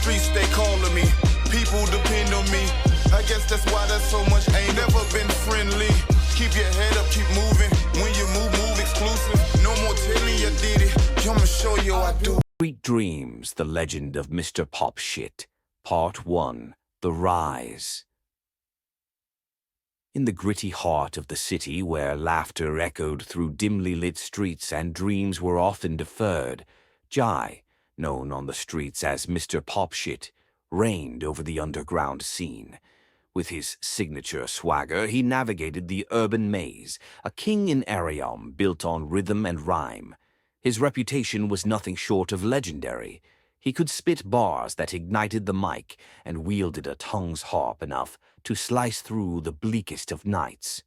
streets, they calling me. People depend on me. I guess that's why there's so much ain't never been friendly. Keep your head up, keep moving. When you move exclusive. No more telling you did it. I'ma show you I do. Sweet Dreams, The Legend of Mr. Popshit, Part 1, The Rise. In the gritty heart of the city, where laughter echoed through dimly lit streets and dreams were often deferred, Jai, known on the streets as Mr. Popshit, reigned over the underground scene. With his signature swagger, he navigated the urban maze, a king in Arium built on rhythm and rhyme. His reputation was nothing short of legendary. He could spit bars that ignited the mic and wielded a tongue's harp enough to slice through the bleakest of nights.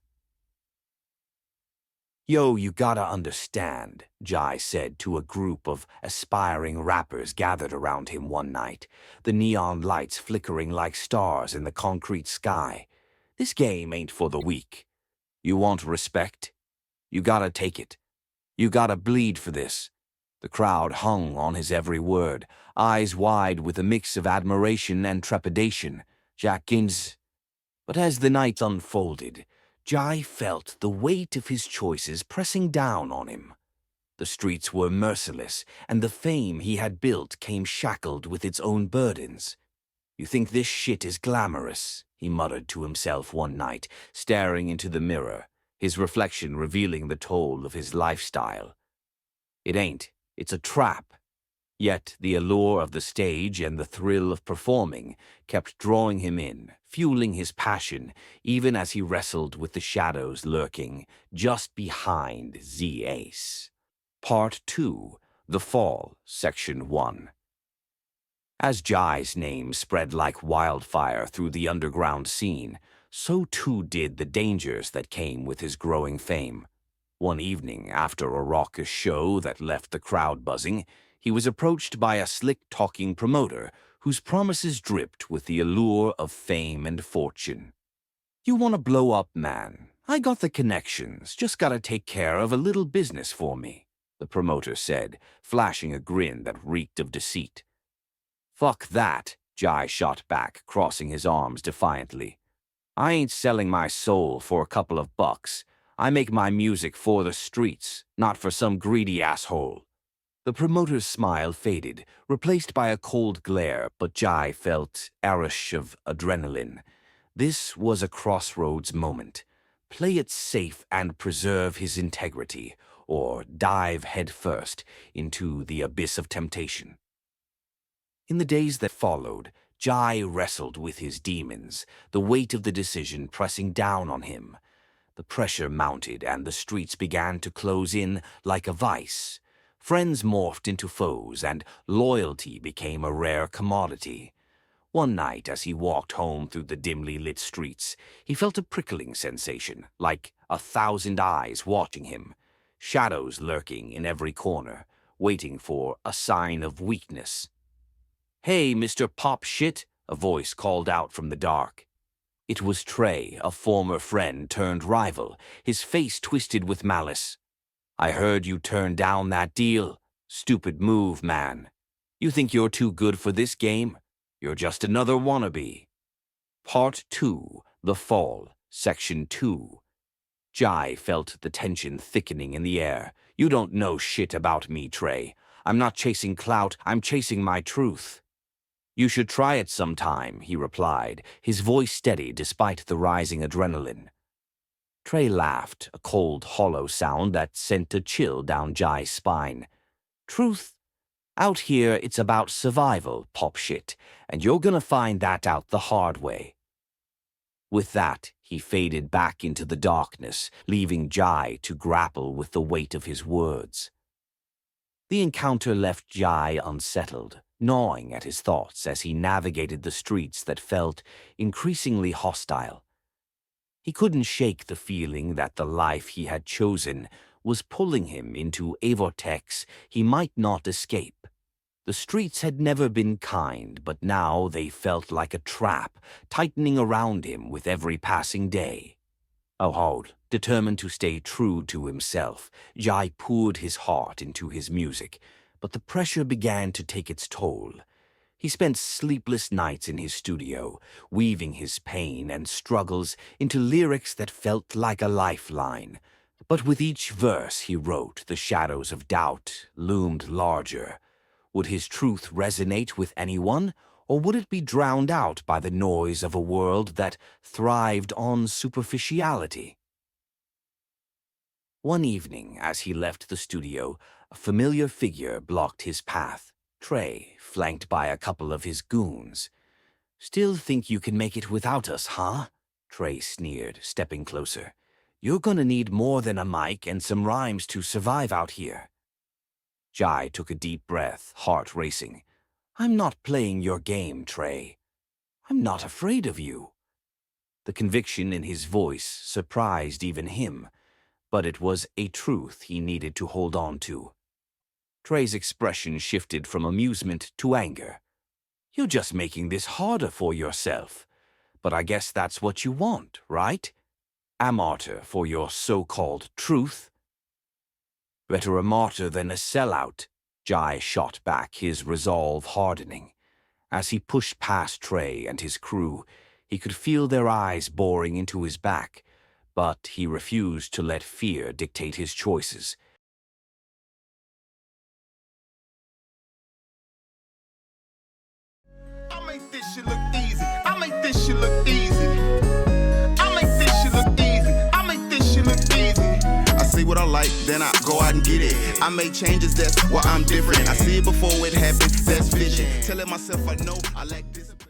"Yo, you gotta understand," Jai said to a group of aspiring rappers gathered around him one night, the neon lights flickering like stars in the concrete sky. "This game ain't for the weak. You want respect? You gotta take it. You gotta bleed for this." The crowd hung on his every word, eyes wide with a mix of admiration and trepidation. Jackins. But as the night unfolded, Jai felt the weight of his choices pressing down on him. The streets were merciless, and the fame he had built came shackled with its own burdens. "You think this shit is glamorous," he muttered to himself one night, staring into the mirror, his reflection revealing the toll of his lifestyle. "It ain't. It's a trap." Yet the allure of the stage and the thrill of performing kept drawing him in, fueling his passion, even as he wrestled with the shadows lurking just behind Z-Ace. Part 2, The Fall, Section 1. As Jai's name spread like wildfire through the underground scene, so too did the dangers that came with his growing fame. One evening, after a raucous show that left the crowd buzzing, he was approached by a slick-talking promoter whose promises dripped with the allure of fame and fortune. "You want to blow up, man? I got the connections, just gotta take care of a little business for me," the promoter said, flashing a grin that reeked of deceit. "Fuck that," Jai shot back, crossing his arms defiantly. "I ain't selling my soul for a couple of bucks. I make my music for the streets, not for some greedy asshole." The promoter's smile faded, replaced by a cold glare, but Jai felt a rush of adrenaline. This was a crossroads moment. Play it safe and preserve his integrity, or dive headfirst into the abyss of temptation. In the days that followed, Jai wrestled with his demons, the weight of the decision pressing down on him. The pressure mounted, and the streets began to close in like a vice. Friends morphed into foes, and loyalty became a rare commodity. One night, as he walked home through the dimly lit streets, he felt a prickling sensation, like 1,000 eyes watching him, shadows lurking in every corner, waiting for a sign of weakness. "Hey, Mr. Popshit," a voice called out from the dark. It was Trey, a former friend turned rival, his face twisted with malice. "I heard you turned down that deal. Stupid move, man. You think you're too good for this game? You're just another wannabe." Part 2, The Fall, Section 2. Jai felt the tension thickening in the air. "You don't know shit about me, Trey. I'm not chasing clout, I'm chasing my truth." "You should try it sometime," he replied, his voice steady despite the rising adrenaline. Trey laughed, a cold, hollow sound that sent a chill down Jai's spine. "Truth? Out here, it's about survival, Popshit, and you're gonna find that out the hard way." With that, he faded back into the darkness, leaving Jai to grapple with the weight of his words. The encounter left Jai unsettled, gnawing at his thoughts as he navigated the streets that felt increasingly hostile. He couldn't shake the feeling that the life he had chosen was pulling him into a vortex he might not escape. The streets had never been kind, but now they felt like a trap, tightening around him with every passing day. Determined to stay true to himself, Jai poured his heart into his music, but the pressure began to take its toll. He spent sleepless nights in his studio, weaving his pain and struggles into lyrics that felt like a lifeline. But with each verse he wrote, the shadows of doubt loomed larger. Would his truth resonate with anyone, or would it be drowned out by the noise of a world that thrived on superficiality? One evening, as he left the studio, a familiar figure blocked his path. Trey, flanked by a couple of his goons. "Still think you can make it without us, huh?" Trey sneered, stepping closer. "You're gonna need more than a mic and some rhymes to survive out here." Jai took a deep breath, heart racing. "I'm not playing your game, Trey. I'm not afraid of you." The conviction in his voice surprised even him, but it was a truth he needed to hold on to. Trey's expression shifted from amusement to anger. "You're just making this harder for yourself. But I guess that's what you want, right? A martyr for your so-called truth?" "Better a martyr than a sellout," Jai shot back, his resolve hardening. As he pushed past Trey and his crew, he could feel their eyes boring into his back, but he refused to let fear dictate his choices. I make this shit look easy. I make this shit look easy. I make this shit look easy. I make this shit look easy. I see what I like, then I go out and get it. I make changes, that's why I'm different. I see it before it happens, that's vision. Telling myself I know I lack discipline.